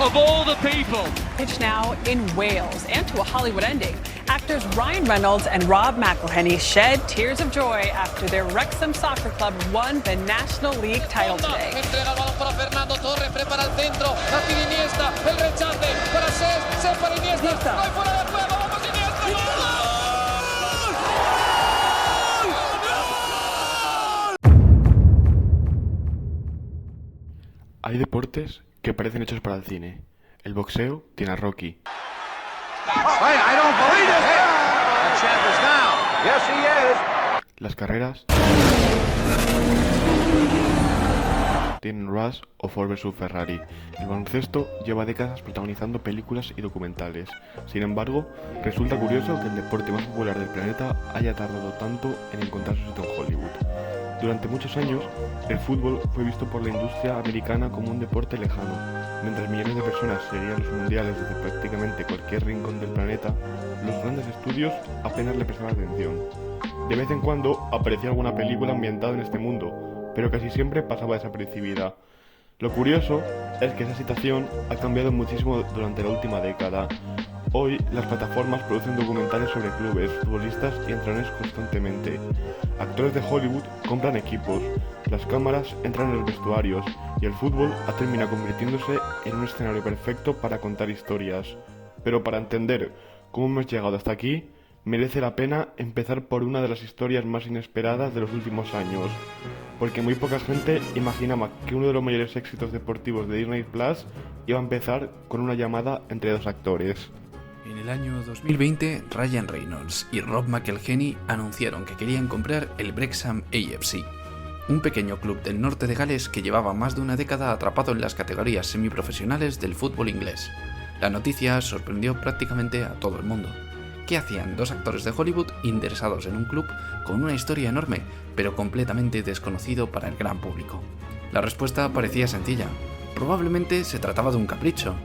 of all the people. Pitch now in Wales and to a Hollywood ending. Actors Ryan Reynolds and Rob McElhenney shed tears of joy after their Wrexham Soccer Club won the National League title today. Entrega el balón para Fernando Torres, prepara el centro, la pide Iniesta, el rechace para Cesc para Iniesta, no hay fuera de juego, vamos Iniesta. Hay deportes que parecen hechos para el cine. El boxeo tiene a Rocky. Las carreras tienen Rush o Ford vs Ferrari. El baloncesto lleva décadas protagonizando películas y documentales. Sin embargo, resulta curioso que el deporte más popular del planeta haya tardado tanto en encontrar su sitio en Hollywood. Durante muchos años, el fútbol fue visto por la industria americana como un deporte lejano. Mientras millones de personas seguían los mundiales desde prácticamente cualquier rincón del planeta, los grandes estudios apenas le prestaban atención. De vez en cuando aparecía alguna película ambientada en este mundo, pero casi siempre pasaba desapercibida. Lo curioso es que esa situación ha cambiado muchísimo durante la última década. Hoy las plataformas producen documentales sobre clubes, futbolistas y entrenadores constantemente. Actores de Hollywood compran equipos, las cámaras entran en los vestuarios y el fútbol ha terminado convirtiéndose en un escenario perfecto para contar historias. Pero para entender cómo hemos llegado hasta aquí, merece la pena empezar por una de las historias más inesperadas de los últimos años, porque muy poca gente imaginaba que uno de los mayores éxitos deportivos de Disney Plus iba a empezar con una llamada entre dos actores. En el año 2020, Ryan Reynolds y Rob McElhenney anunciaron que querían comprar el Wrexham AFC, un pequeño club del norte de Gales que llevaba más de una década atrapado en las categorías semiprofesionales del fútbol inglés. La noticia sorprendió prácticamente a todo el mundo. ¿Qué hacían dos actores de Hollywood interesados en un club con una historia enorme, pero completamente desconocido para el gran público? La respuesta parecía sencilla. Probablemente se trataba de un capricho,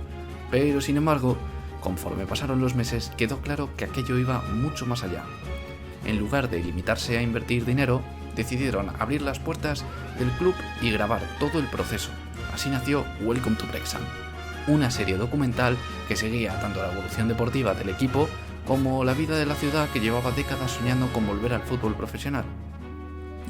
pero sin embargo, conforme pasaron los meses, quedó claro que aquello iba mucho más allá. En lugar de limitarse a invertir dinero, decidieron abrir las puertas del club y grabar todo el proceso. Así nació Welcome to Wrexham, una serie documental que seguía tanto la evolución deportiva del equipo como la vida de la ciudad que llevaba décadas soñando con volver al fútbol profesional.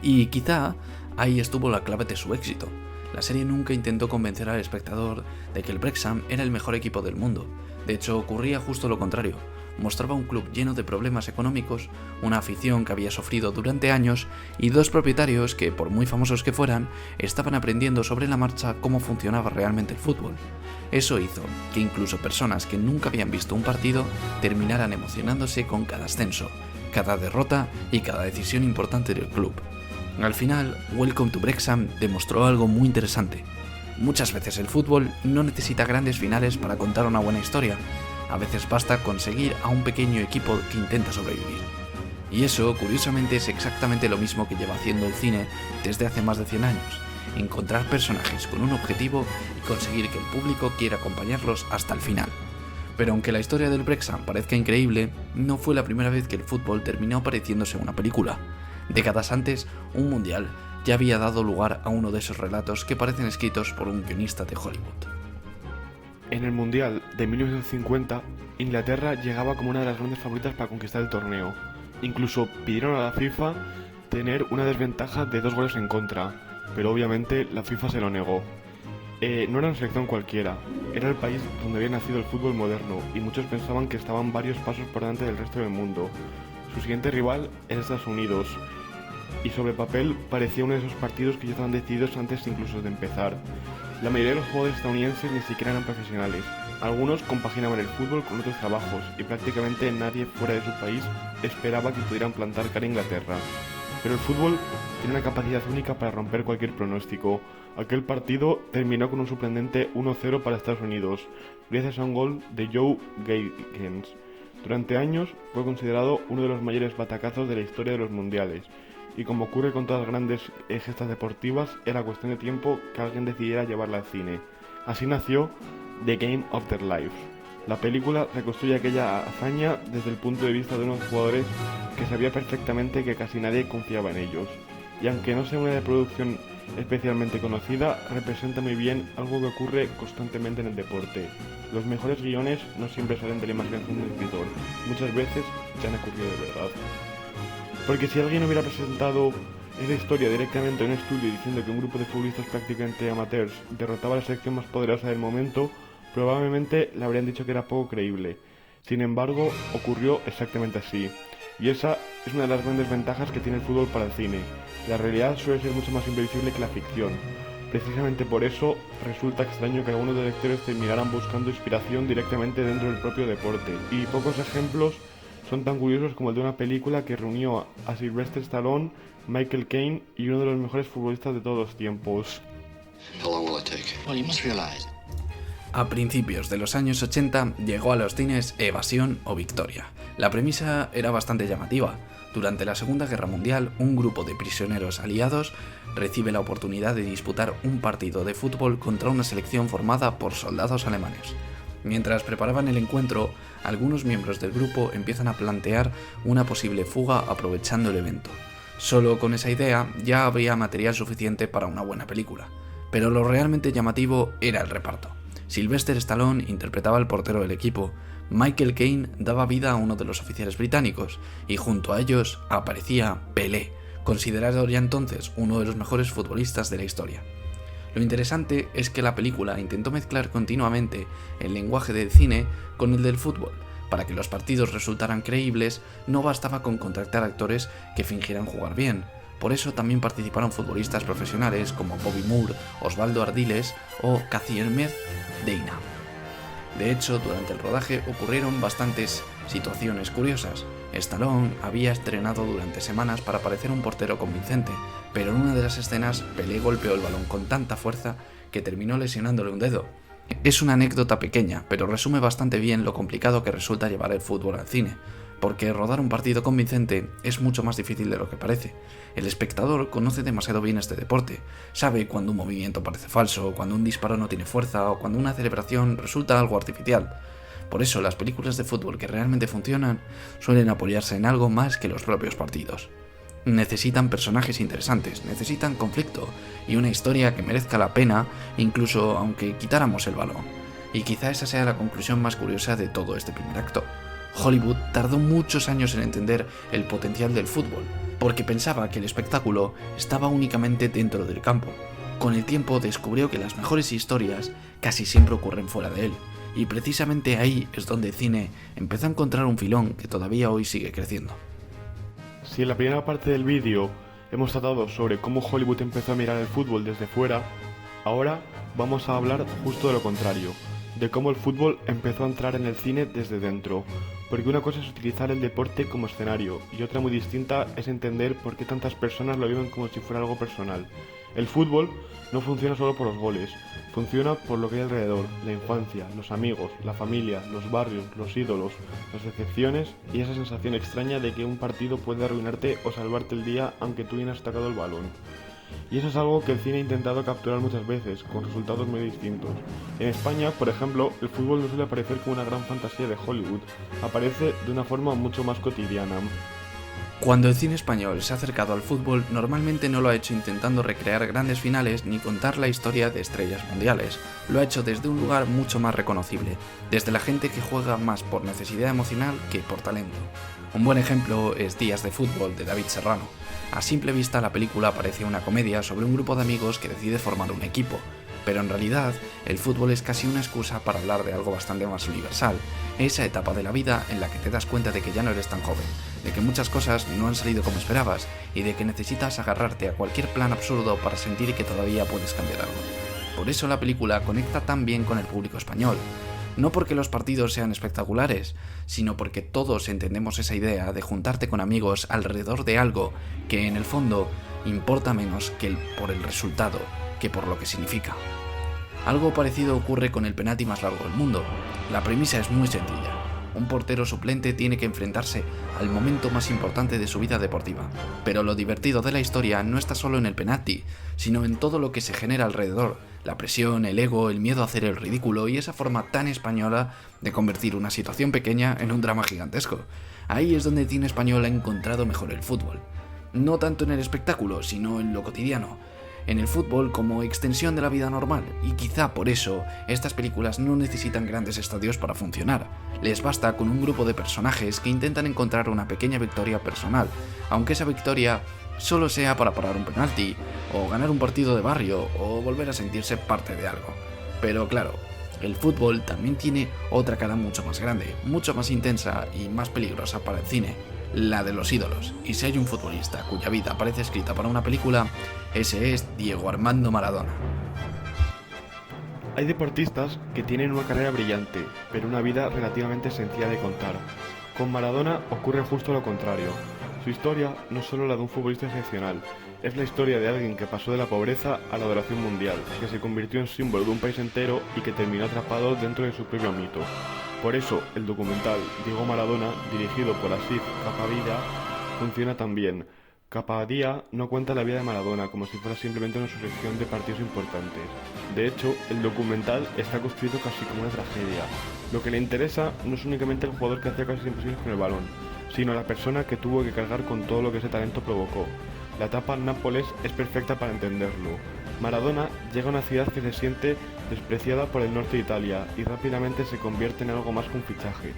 Y quizá ahí estuvo la clave de su éxito. La serie nunca intentó convencer al espectador de que el Wrexham era el mejor equipo del mundo. De hecho, ocurría justo lo contrario. Mostraba un club lleno de problemas económicos, una afición que había sufrido durante años y dos propietarios que, por muy famosos que fueran, estaban aprendiendo sobre la marcha cómo funcionaba realmente el fútbol. Eso hizo que incluso personas que nunca habían visto un partido terminaran emocionándose con cada ascenso, cada derrota y cada decisión importante del club. Al final, Welcome to Wrexham demostró algo muy interesante. Muchas veces el fútbol no necesita grandes finales para contar una buena historia. A veces basta conseguir a un pequeño equipo que intenta sobrevivir. Y eso, curiosamente, es exactamente lo mismo que lleva haciendo el cine desde hace más de 100 años. Encontrar personajes con un objetivo y conseguir que el público quiera acompañarlos hasta el final. Pero aunque la historia del Wrexham parezca increíble, no fue la primera vez que el fútbol terminó pareciéndose a una película. Décadas antes, un mundial ya había dado lugar a uno de esos relatos que parecen escritos por un guionista de Hollywood. En el Mundial de 1950, Inglaterra llegaba como una de las grandes favoritas para conquistar el torneo. Incluso pidieron a la FIFA tener una desventaja de 2 goles en contra, pero obviamente la FIFA se lo negó. No era una selección cualquiera, era el país donde había nacido el fútbol moderno y muchos pensaban que estaban varios pasos por delante del resto del mundo. Su siguiente rival era Estados Unidos, y sobre papel parecía uno de esos partidos que ya estaban decididos antes incluso de empezar. La mayoría de los jugadores estadounidenses ni siquiera eran profesionales. Algunos compaginaban el fútbol con otros trabajos y prácticamente nadie fuera de su país esperaba que pudieran plantar cara a Inglaterra. Pero el fútbol tiene una capacidad única para romper cualquier pronóstico. Aquel partido terminó con un sorprendente 1-0 para Estados Unidos, gracias a un gol de Joe Gaines. Durante años fue considerado uno de los mayores batacazos de la historia de los mundiales. Y como ocurre con todas las grandes gestas deportivas, era cuestión de tiempo que alguien decidiera llevarla al cine. Así nació The Game of Their Lives. La película reconstruye aquella hazaña desde el punto de vista de unos jugadores que sabía perfectamente que casi nadie confiaba en ellos. Y aunque no sea una producción especialmente conocida, representa muy bien algo que ocurre constantemente en el deporte. Los mejores guiones no siempre salen de la imaginación del escritor, muchas veces ya han ocurrido de verdad. Porque si alguien hubiera presentado esa historia directamente en un estudio diciendo que un grupo de futbolistas prácticamente amateurs derrotaba a la selección más poderosa del momento, probablemente le habrían dicho que era poco creíble. Sin embargo, ocurrió exactamente así. Y esa es una de las grandes ventajas que tiene el fútbol para el cine. La realidad suele ser mucho más imprevisible que la ficción. Precisamente por eso resulta extraño que algunos directores terminaran buscando inspiración directamente dentro del propio deporte. Y pocos ejemplos son tan curiosos como el de una película que reunió a Sylvester Stallone, Michael Caine y uno de los mejores futbolistas de todos los tiempos. A principios de los años 80 llegó a los cines Evasión o Victoria. La premisa era bastante llamativa. Durante la Segunda Guerra Mundial, un grupo de prisioneros aliados recibe la oportunidad de disputar un partido de fútbol contra una selección formada por soldados alemanes. Mientras preparaban el encuentro, algunos miembros del grupo empiezan a plantear una posible fuga aprovechando el evento. Solo con esa idea ya habría material suficiente para una buena película. Pero lo realmente llamativo era el reparto. Sylvester Stallone interpretaba al portero del equipo, Michael Caine daba vida a uno de los oficiales británicos, y junto a ellos aparecía Pelé, considerado ya entonces uno de los mejores futbolistas de la historia. Lo interesante es que la película intentó mezclar continuamente el lenguaje del cine con el del fútbol. Para que los partidos resultaran creíbles, no bastaba con contratar actores que fingieran jugar bien. Por eso también participaron futbolistas profesionales como Bobby Moore, Osvaldo Ardiles o Kazimierz Deina. De hecho, durante el rodaje ocurrieron bastantes situaciones curiosas. Stallone había estrenado durante semanas para parecer un portero convincente, pero en una de las escenas Pelé golpeó el balón con tanta fuerza que terminó lesionándole un dedo. Es una anécdota pequeña, pero resume bastante bien lo complicado que resulta llevar el fútbol al cine, porque rodar un partido convincente es mucho más difícil de lo que parece. El espectador conoce demasiado bien este deporte, sabe cuando un movimiento parece falso, cuando un disparo no tiene fuerza o cuando una celebración resulta algo artificial. Por eso las películas de fútbol que realmente funcionan suelen apoyarse en algo más que los propios partidos. Necesitan personajes interesantes, necesitan conflicto y una historia que merezca la pena, incluso aunque quitáramos el balón. Y quizá esa sea la conclusión más curiosa de todo este primer acto. Hollywood tardó muchos años en entender el potencial del fútbol, porque pensaba que el espectáculo estaba únicamente dentro del campo. Con el tiempo descubrió que las mejores historias casi siempre ocurren fuera de él, y precisamente ahí es donde el cine empezó a encontrar un filón que todavía hoy sigue creciendo. Si en la primera parte del vídeo hemos tratado sobre cómo Hollywood empezó a mirar el fútbol desde fuera, ahora vamos a hablar justo de lo contrario, de cómo el fútbol empezó a entrar en el cine desde dentro, porque una cosa es utilizar el deporte como escenario y otra muy distinta es entender por qué tantas personas lo viven como si fuera algo personal. El fútbol no funciona solo por los goles, funciona por lo que hay alrededor, la infancia, los amigos, la familia, los barrios, los ídolos, las decepciones y esa sensación extraña de que un partido puede arruinarte o salvarte el día aunque tú hayas tocado el balón. Y eso es algo que el cine ha intentado capturar muchas veces, con resultados muy distintos. En España, por ejemplo, el fútbol no suele aparecer como una gran fantasía de Hollywood, aparece de una forma mucho más cotidiana. Cuando el cine español se ha acercado al fútbol, normalmente no lo ha hecho intentando recrear grandes finales ni contar la historia de estrellas mundiales. Lo ha hecho desde un lugar mucho más reconocible, desde la gente que juega más por necesidad emocional que por talento. Un buen ejemplo es Días de fútbol de David Serrano. A simple vista la película parece una comedia sobre un grupo de amigos que decide formar un equipo, pero en realidad el fútbol es casi una excusa para hablar de algo bastante más universal, esa etapa de la vida en la que te das cuenta de que ya no eres tan joven, de que muchas cosas no han salido como esperabas y de que necesitas agarrarte a cualquier plan absurdo para sentir que todavía puedes cambiar algo. Por eso la película conecta tan bien con el público español. No porque los partidos sean espectaculares, sino porque todos entendemos esa idea de juntarte con amigos alrededor de algo que en el fondo importa menos que por el resultado, que por lo que significa. Algo parecido ocurre con el penalti más largo del mundo. La premisa es muy sencilla. Un portero suplente tiene que enfrentarse al momento más importante de su vida deportiva. Pero lo divertido de la historia no está solo en el penalti, sino en todo lo que se genera alrededor. La presión, el ego, el miedo a hacer el ridículo y esa forma tan española de convertir una situación pequeña en un drama gigantesco. Ahí es donde el cine español ha encontrado mejor el fútbol. No tanto en el espectáculo, sino en lo cotidiano. en el fútbol como extensión de la vida normal, y quizá por eso estas películas no necesitan grandes estadios para funcionar. Les basta con un grupo de personajes que intentan encontrar una pequeña victoria personal, aunque esa victoria solo sea para parar un penalti, o ganar un partido de barrio, o volver a sentirse parte de algo. Pero claro, el fútbol también tiene otra cara mucho más grande, mucho más intensa y más peligrosa para el cine, la de los ídolos. Y si hay un futbolista cuya vida parece escrita para una película, ese es Diego Armando Maradona. Hay deportistas que tienen una carrera brillante, pero una vida relativamente sencilla de contar. Con Maradona ocurre justo lo contrario. Su historia no es solo la de un futbolista excepcional, es la historia de alguien que pasó de la pobreza a la adoración mundial, que se convirtió en símbolo de un país entero y que terminó atrapado dentro de su propio mito. Por eso, el documental Diego Maradona, dirigido por Asif Kapadia, funciona tan bien. Kapadia no cuenta la vida de Maradona como si fuera simplemente una selección de partidos importantes. De hecho, el documental está construido casi como una tragedia. Lo que le interesa no es únicamente el jugador que hacía cosas imposibles con el balón, sino la persona que tuvo que cargar con todo lo que ese talento provocó. La etapa en Nápoles es perfecta para entenderlo. Maradona llega a una ciudad que se siente despreciada por el norte de Italia y rápidamente se convierte en algo más que un fichaje.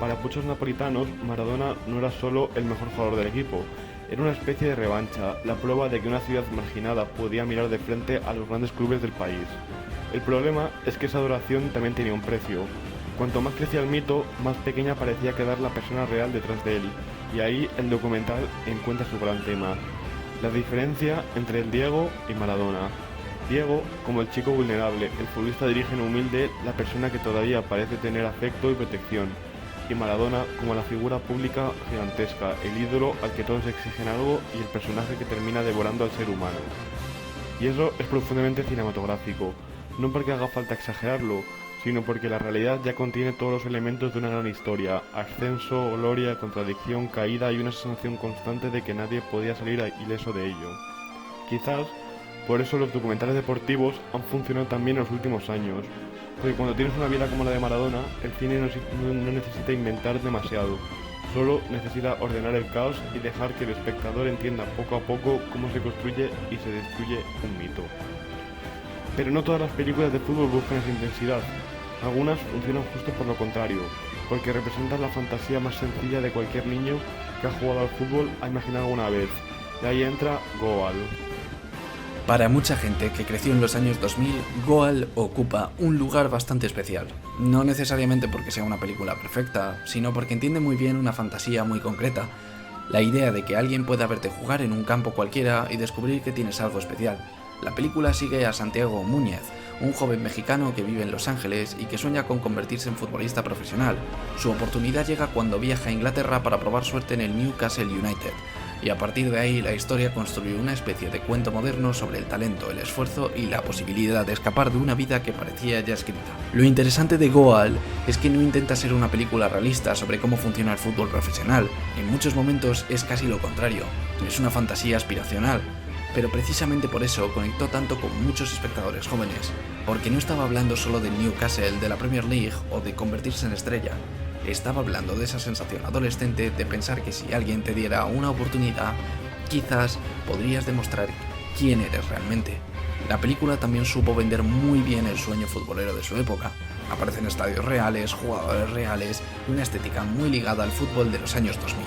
Para muchos napolitanos, Maradona no era solo el mejor jugador del equipo, era una especie de revancha, la prueba de que una ciudad marginada podía mirar de frente a los grandes clubes del país. El problema es que esa adoración también tenía un precio. Cuanto más crecía el mito, más pequeña parecía quedar la persona real detrás de él, y ahí el documental encuentra su gran tema. La diferencia entre el Diego y Maradona. Diego, como el chico vulnerable, el futbolista de origen humilde, la persona que todavía parece tener afecto y protección. Y Maradona, como la figura pública gigantesca, el ídolo al que todos exigen algo y el personaje que termina devorando al ser humano. Y eso es profundamente cinematográfico, no porque haga falta exagerarlo, sino porque la realidad ya contiene todos los elementos de una gran historia: ascenso, gloria, contradicción, caída y una sensación constante de que nadie podía salir ileso de ello. Quizás por eso los documentales deportivos han funcionado tan bien en los últimos años, porque cuando tienes una vida como la de Maradona, el cine no necesita inventar demasiado, solo necesita ordenar el caos y dejar que el espectador entienda poco a poco cómo se construye y se destruye un mito. Pero no todas las películas de fútbol buscan esa intensidad. Algunas funcionan justo por lo contrario, porque representan la fantasía más sencilla de cualquier niño que ha jugado al fútbol a imaginar alguna vez. Y ahí entra Goal. Para mucha gente que creció en los años 2000, Goal ocupa un lugar bastante especial. No necesariamente porque sea una película perfecta, sino porque entiende muy bien una fantasía muy concreta. La idea de que alguien pueda verte jugar en un campo cualquiera y descubrir que tienes algo especial. La película sigue a Santiago Múñez, un joven mexicano que vive en Los Ángeles y que sueña con convertirse en futbolista profesional. Su oportunidad llega cuando viaja a Inglaterra para probar suerte en el Newcastle United, y a partir de ahí la historia construye una especie de cuento moderno sobre el talento, el esfuerzo y la posibilidad de escapar de una vida que parecía ya escrita. Lo interesante de Goal es que no intenta ser una película realista sobre cómo funciona el fútbol profesional. En muchos momentos es casi lo contrario, es una fantasía aspiracional. Pero precisamente por eso conectó tanto con muchos espectadores jóvenes, porque no estaba hablando solo del Newcastle, de la Premier League o de convertirse en estrella. Estaba hablando de esa sensación adolescente de pensar que si alguien te diera una oportunidad, quizás podrías demostrar quién eres realmente. La película también supo vender muy bien el sueño futbolero de su época. Aparecen estadios reales, jugadores reales y una estética muy ligada al fútbol de los años 2000.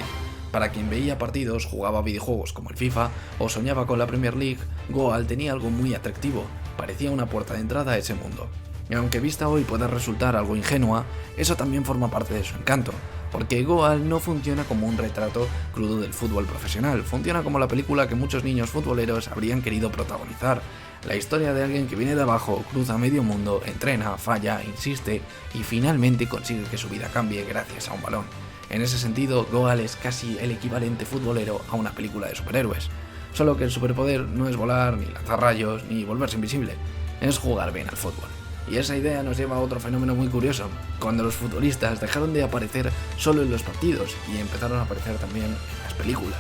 Para quien veía partidos, jugaba videojuegos como el FIFA o soñaba con la Premier League, Goal tenía algo muy atractivo, parecía una puerta de entrada a ese mundo. Y aunque vista hoy pueda resultar algo ingenua, eso también forma parte de su encanto, porque Goal no funciona como un retrato crudo del fútbol profesional, funciona como la película que muchos niños futboleros habrían querido protagonizar. La historia de alguien que viene de abajo, cruza medio mundo, entrena, falla, insiste y finalmente consigue que su vida cambie gracias a un balón. En ese sentido, Goal es casi el equivalente futbolero a una película de superhéroes, solo que el superpoder no es volar, ni lanzar rayos, ni volverse invisible, es jugar bien al fútbol. Y esa idea nos lleva a otro fenómeno muy curioso, cuando los futbolistas dejaron de aparecer solo en los partidos y empezaron a aparecer también en las películas.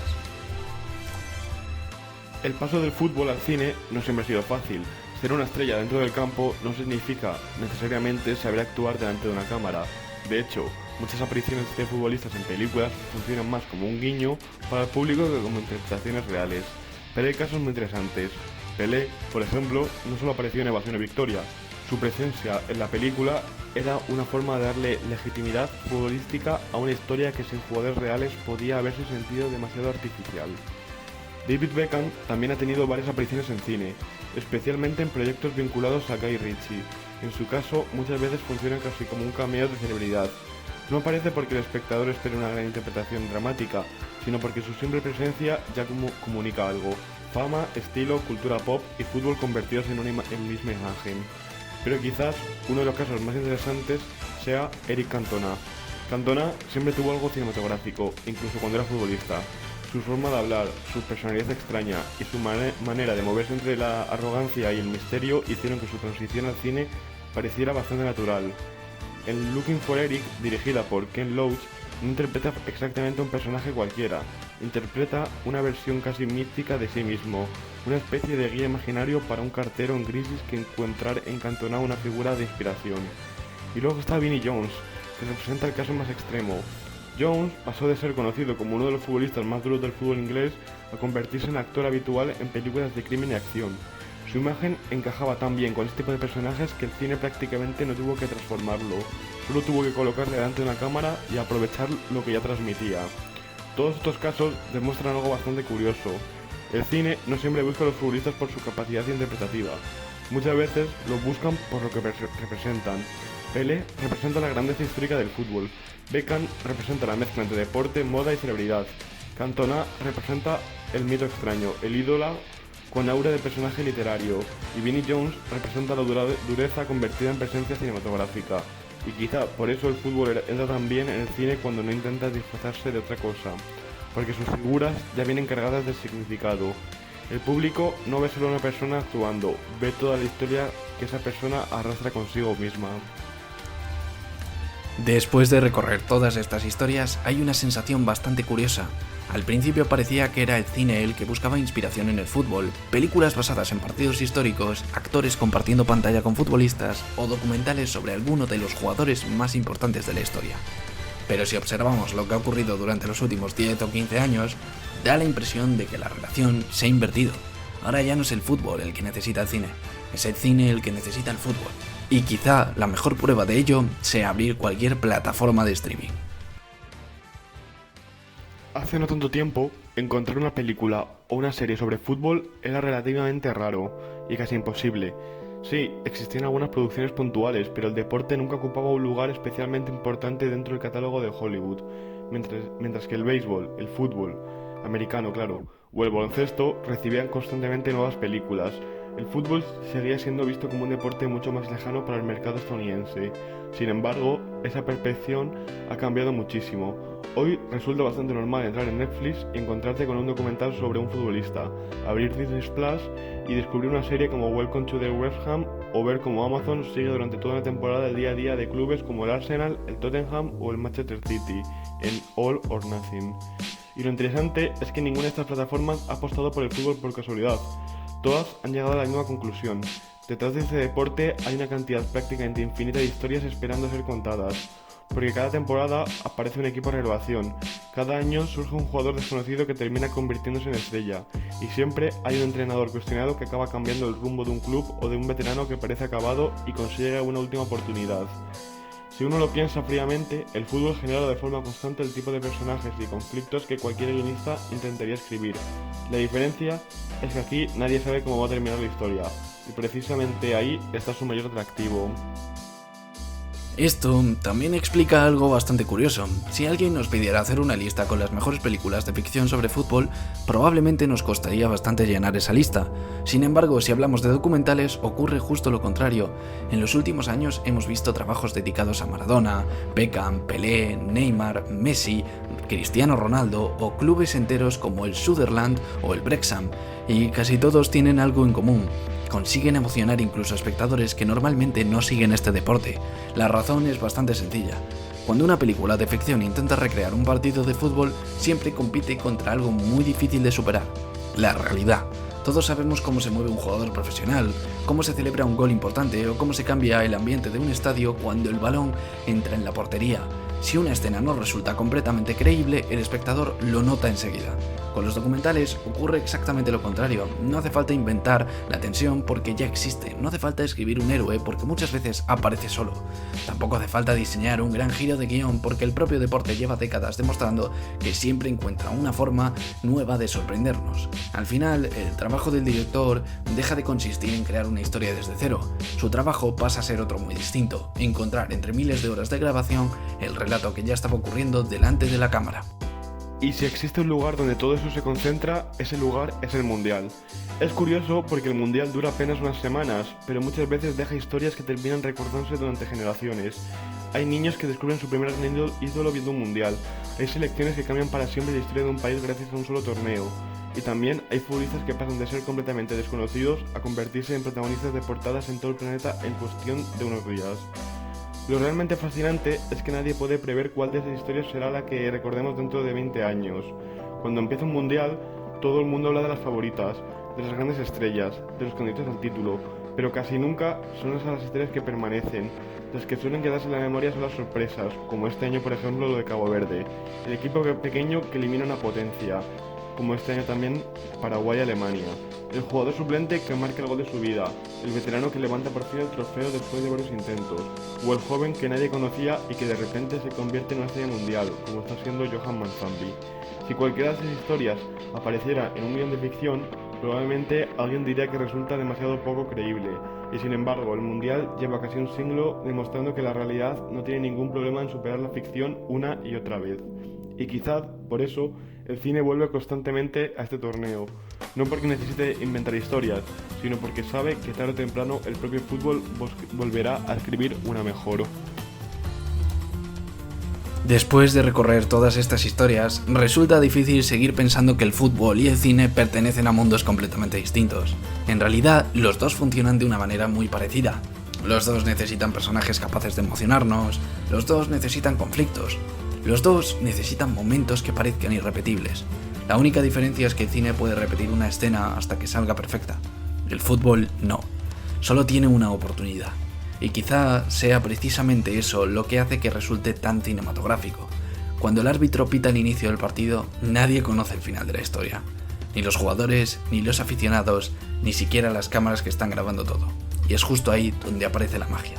El paso del fútbol al cine no siempre ha sido fácil. Ser una estrella dentro del campo no significa necesariamente saber actuar delante de una cámara. De hecho, muchas apariciones de futbolistas en películas funcionan más como un guiño para el público que como interpretaciones reales. Pero hay casos muy interesantes. Pelé, por ejemplo, no solo apareció en Evasión y Victoria, su presencia en la película era una forma de darle legitimidad futbolística a una historia que sin jugadores reales podía haberse sentido demasiado artificial. David Beckham también ha tenido varias apariciones en cine, especialmente en proyectos vinculados a Guy Ritchie. En su caso, muchas veces funciona casi como un cameo de celebridad. No aparece porque el espectador espere una gran interpretación dramática, sino porque su simple presencia ya comunica algo: fama, estilo, cultura pop y fútbol convertidos en una misma imagen. Pero quizás uno de los casos más interesantes sea Eric Cantona. Cantona siempre tuvo algo cinematográfico, incluso cuando era futbolista. Su forma de hablar, su personalidad extraña y su manera de moverse entre la arrogancia y el misterio hicieron que su transición al cine pareciera bastante natural. En Looking for Eric, dirigida por Ken Loach, no interpreta exactamente un personaje cualquiera, interpreta una versión casi mística de sí mismo, una especie de guía imaginario para un cartero en crisis que encontrar en Cantona una figura de inspiración. Y luego está Vinnie Jones, que representa el caso más extremo. Jones pasó de ser conocido como uno de los futbolistas más duros del fútbol inglés a convertirse en actor habitual en películas de crimen y acción. Su imagen encajaba tan bien con este tipo de personajes que el cine prácticamente no tuvo que transformarlo, solo tuvo que colocarle delante de una cámara y aprovechar lo que ya transmitía. Todos estos casos demuestran algo bastante curioso. El cine no siempre busca a los futbolistas por su capacidad interpretativa, muchas veces los buscan por lo que representan. Pelé representa la grandeza histórica del fútbol, Beckham representa la mezcla entre deporte, moda y celebridad, Cantona representa el mito extraño, el ídolo con aura de personaje literario, y Vinnie Jones representa la dureza convertida en presencia cinematográfica. Y quizá por eso el fútbol entra tan bien en el cine cuando no intenta disfrazarse de otra cosa, porque sus figuras ya vienen cargadas de significado. El público no ve solo a una persona actuando, ve toda la historia que esa persona arrastra consigo misma. Después de recorrer todas estas historias, hay una sensación bastante curiosa. Al principio parecía que era el cine el que buscaba inspiración en el fútbol, películas basadas en partidos históricos, actores compartiendo pantalla con futbolistas o documentales sobre alguno de los jugadores más importantes de la historia. Pero si observamos lo que ha ocurrido durante los últimos 10 o 15 años, da la impresión de que la relación se ha invertido. Ahora ya no es el fútbol el que necesita el cine, es el cine el que necesita el fútbol. Y quizá la mejor prueba de ello sea abrir cualquier plataforma de streaming. Hace no tanto tiempo, encontrar una película o una serie sobre fútbol era relativamente raro y casi imposible. Sí, existían algunas producciones puntuales, pero el deporte nunca ocupaba un lugar especialmente importante dentro del catálogo de Hollywood, mientras que el béisbol, el fútbol, americano claro, o el baloncesto recibían constantemente nuevas películas. El fútbol seguía siendo visto como un deporte mucho más lejano para el mercado estadounidense. Sin embargo, esa percepción ha cambiado muchísimo. Hoy resulta bastante normal entrar en Netflix y encontrarte con un documental sobre un futbolista, abrir Disney Plus y descubrir una serie como Welcome to the West Ham, o ver cómo Amazon sigue durante toda una temporada el día a día de clubes como el Arsenal, el Tottenham o el Manchester City, en All or Nothing. Y lo interesante es que ninguna de estas plataformas ha apostado por el fútbol por casualidad. Todas han llegado a la misma conclusión. Detrás de este deporte hay una cantidad prácticamente infinita de historias esperando ser contadas, porque cada temporada aparece un equipo de renovación, cada año surge un jugador desconocido que termina convirtiéndose en estrella, y siempre hay un entrenador cuestionado que acaba cambiando el rumbo de un club o de un veterano que parece acabado y consigue una última oportunidad. Si uno lo piensa fríamente, el fútbol genera de forma constante el tipo de personajes y conflictos que cualquier guionista intentaría escribir. La diferencia es que aquí nadie sabe cómo va a terminar la historia, y precisamente ahí está su mayor atractivo. Esto también explica algo bastante curioso. Si alguien nos pidiera hacer una lista con las mejores películas de ficción sobre fútbol, probablemente nos costaría bastante llenar esa lista. Sin embargo, si hablamos de documentales, ocurre justo lo contrario. En los últimos años hemos visto trabajos dedicados a Maradona, Beckham, Pelé, Neymar, Messi, Cristiano Ronaldo o clubes enteros como el Sunderland o el Wrexham, y casi todos tienen algo en común. Consiguen emocionar incluso a espectadores que normalmente no siguen este deporte. La razón es bastante sencilla. Cuando una película de ficción intenta recrear un partido de fútbol, siempre compite contra algo muy difícil de superar: la realidad. Todos sabemos cómo se mueve un jugador profesional, cómo se celebra un gol importante o cómo se cambia el ambiente de un estadio cuando el balón entra en la portería. Si una escena no resulta completamente creíble, el espectador lo nota enseguida. Con los documentales ocurre exactamente lo contrario. No hace falta inventar la tensión porque ya existe. No hace falta escribir un héroe porque muchas veces aparece solo. Tampoco hace falta diseñar un gran giro de guión porque el propio deporte lleva décadas demostrando que siempre encuentra una forma nueva de sorprendernos. Al final, el trabajo del director deja de consistir en crear una historia desde cero. Su trabajo pasa a ser otro muy distinto: encontrar entre miles de horas de grabación el relato que ya estaba ocurriendo delante de la cámara. Y si existe un lugar donde todo eso se concentra, ese lugar es el Mundial. Es curioso porque el Mundial dura apenas unas semanas, pero muchas veces deja historias que terminan recordándose durante generaciones. Hay niños que descubren su primer ídolo viendo un Mundial. Hay selecciones que cambian para siempre la historia de un país gracias a un solo torneo. Y también hay futbolistas que pasan de ser completamente desconocidos a convertirse en protagonistas de portadas en todo el planeta en cuestión de unos días. Lo realmente fascinante es que nadie puede prever cuál de esas historias será la que recordemos dentro de 20 años. Cuando empieza un mundial, todo el mundo habla de las favoritas, de las grandes estrellas, de los candidatos al título, pero casi nunca son esas las estrellas que permanecen. Las que suelen quedarse en la memoria son las sorpresas, como este año por ejemplo lo de Cabo Verde, el equipo pequeño que elimina una potencia, como este año también Paraguay-Alemania, el jugador suplente que marca el gol de su vida, el veterano que levanta por fin el trofeo después de varios intentos, o el joven que nadie conocía y que de repente se convierte en una estrella mundial, como está siendo Johan Manzambi. Si cualquiera de esas historias apareciera en un guion de ficción, probablemente alguien diría que resulta demasiado poco creíble, y sin embargo el mundial lleva casi un siglo demostrando que la realidad no tiene ningún problema en superar la ficción una y otra vez. Y quizás por eso el cine vuelve constantemente a este torneo, no porque necesite inventar historias, sino porque sabe que tarde o temprano el propio fútbol volverá a escribir una mejor. Después de recorrer todas estas historias, resulta difícil seguir pensando que el fútbol y el cine pertenecen a mundos completamente distintos. En realidad, los dos funcionan de una manera muy parecida. Los dos necesitan personajes capaces de emocionarnos, los dos necesitan conflictos, los dos necesitan momentos que parezcan irrepetibles. La única diferencia es que el cine puede repetir una escena hasta que salga perfecta. El fútbol no, solo tiene una oportunidad. Y quizá sea precisamente eso lo que hace que resulte tan cinematográfico. Cuando el árbitro pita el inicio del partido, nadie conoce el final de la historia. Ni los jugadores, ni los aficionados, ni siquiera las cámaras que están grabando todo. Y es justo ahí donde aparece la magia.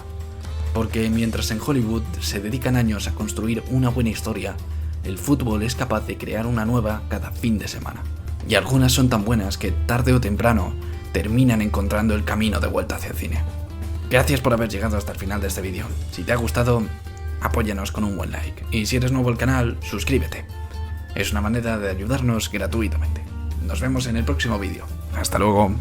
Porque mientras en Hollywood se dedican años a construir una buena historia, el fútbol es capaz de crear una nueva cada fin de semana. Y algunas son tan buenas que tarde o temprano terminan encontrando el camino de vuelta hacia el cine. Gracias por haber llegado hasta el final de este vídeo. Si te ha gustado, apóyanos con un buen like. Y si eres nuevo al canal, suscríbete. Es una manera de ayudarnos gratuitamente. Nos vemos en el próximo vídeo. Hasta luego.